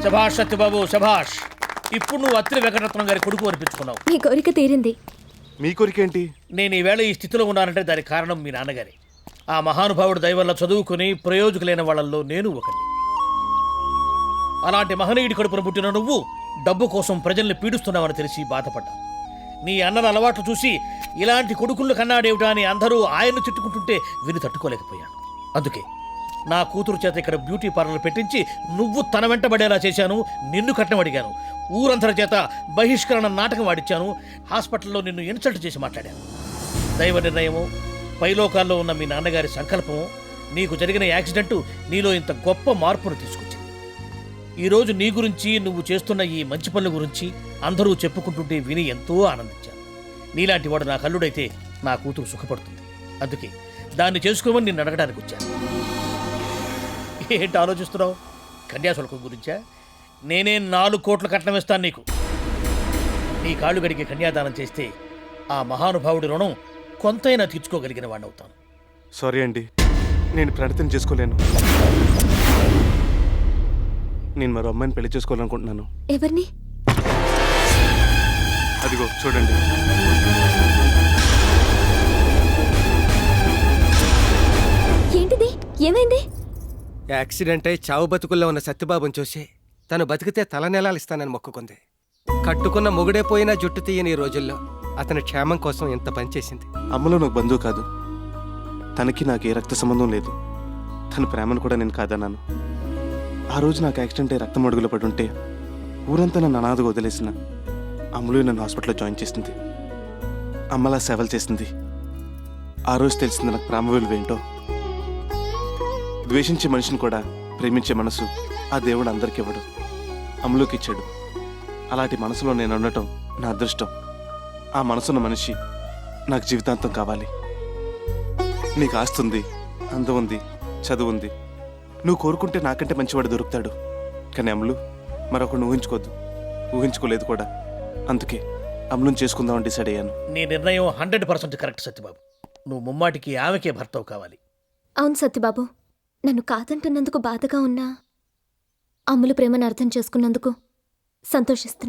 శభాష్ సత్యబాబు శభాష్. ఇప్పుడు నువ్వు అత్రి వెంకటరత్నం గారి కొడుకు అనిపించుకున్నావు. మీ కోరిక తీరింది. మీ కోరికేంటి? నేను ఈవేళ ఈ స్థితిలో ఉన్నానంటే దానికి కారణం మీ నాన్నగారి. ఆ మహానుభావుడు దయ వల్ల చదువుకుని ప్రయోజకులైన వాళ్ళల్లో నేను ఒకటి. అలాంటి మహనీయుడి కడుపున పుట్టిన నువ్వు డబ్బు కోసం ప్రజల్ని పీడిస్తున్నావని తెలిసి బాధపడ్డా. నీ అన్నల అలవాట్లు చూసి ఇలాంటి కొడుకుళ్ళు కన్నాడేమిటా అని అందరూ ఆయన్ను తిట్టుకుంటుంటే విని తట్టుకోలేకపోయాను. అందుకే నా కూతురు చేత ఇక్కడ బ్యూటీ పార్లర్ పెట్టించి నువ్వు తన వెంటబడేలా చేశాను. నిన్ను కట్నం అడిగాను. ఊరందరి చేత బహిష్కరణ నాటకం ఆడిచ్చాను. హాస్పిటల్లో నిన్ను ఇన్సల్ట్ చేసి మాట్లాడాను. దైవ నిర్ణయము, పైలోకాల్లో ఉన్న మీ నాన్నగారి సంకల్పము, నీకు జరిగిన యాక్సిడెంటు నీలో ఇంత గొప్ప మార్పును తీసుకొచ్చింది. ఈరోజు నీ గురించి, నువ్వు చేస్తున్న ఈ మంచి పనుల గురించి అందరూ చెప్పుకుంటుంటే విని ఎంతో ఆనందించాను. నీలాంటి వాడు నా కల్లుడైతే నా కూతురు సుఖపడుతుంది. అందుకే దాన్ని చేసుకోమని నిన్ను అడగడానికి వచ్చాను. ఏంటి ఆలోచిస్తున్నావు? కన్యాశుల్కం గురించా? నేనే 4 కోట్లు కట్నం ఇస్తాను నీకు. నీ కాళ్ళు గడికి కన్యాదానం చేస్తే ఆ మహానుభావుడి రుణం కొంతైనా తీర్చుకోగలిగిన వాడినవుతాను. సారీ అండి, నేను ప్రణతిని చేసుకోలేను. నేను మరో అమ్మాయిని పెళ్లి చేసుకోవాలనుకుంటున్నాను. ఎవరిని? అదిగో చూడండి. ఏంటిది? ఏమైంది? యాక్సిడెంట్ అయి చావు బతుకుల్లో ఉన్న సత్యబాబుని చూసి తను బతికితే తలనెలాలు ఇస్తానని మొక్కుకుంది. కట్టుకున్న మొగుడే పోయినా జుట్టు తీయని ఈ రోజుల్లో అతని క్షేమం కోసం ఎంత పనిచేసింది. అమ్మలో నాకు బంధువు కాదు. తనకి నాకు ఏ రక్త సంబంధం లేదు. తన ప్రేమను కూడా నేను కాదన్నాను. ఆ రోజు నాకు యాక్సిడెంట్ అయి రక్తం అడుగులో పడి ఉంటే ఊరంతా నన్ను అనాథగా వదిలేసిన అమ్ములు నన్ను హాస్పిటల్లో జాయిన్ చేసింది. అమ్మలా సేవలు చేసింది. ఆ రోజు తెలిసింది నాకు ప్రేమ విలువ ఏంటో. ద్వేషించే మనిషిని కూడా ప్రేమించే మనసు ఆ దేవుడు అందరికీ ఇవ్వడు, అమ్ములోకి ఇచ్చాడు. అలాంటి మనసులో నేను ఉండటం నా అదృష్టం. ఆ మనసున్న మనిషి నాకు జీవితాంతం కావాలి. నీకు ఆస్తుంది, అందం ఉంది, చదువు ఉంది. నువ్వు కోరుకుంటే నాకంటే మంచివాడు దొరుకుతాడు. కానీ అమ్ములు మరొకరిని ఊహించుకోవద్దు, ఊహించుకోలేదు కూడా. అందుకే అమ్ములను చేసుకుందామని డిసైడ్ అయ్యాను. నీ నిర్ణయం 100% కరెక్ట్ సత్యబాబు. నువ్వు ముమ్మాటికి ఆమెకే భర్తవు కావాలి. అవును సత్యబాబు, నన్ను కాదంటున్నందుకు బాధగా ఉన్నా అమ్ములు ప్రేమను అర్థం చేసుకున్నందుకు సంతోషిస్తున్నా.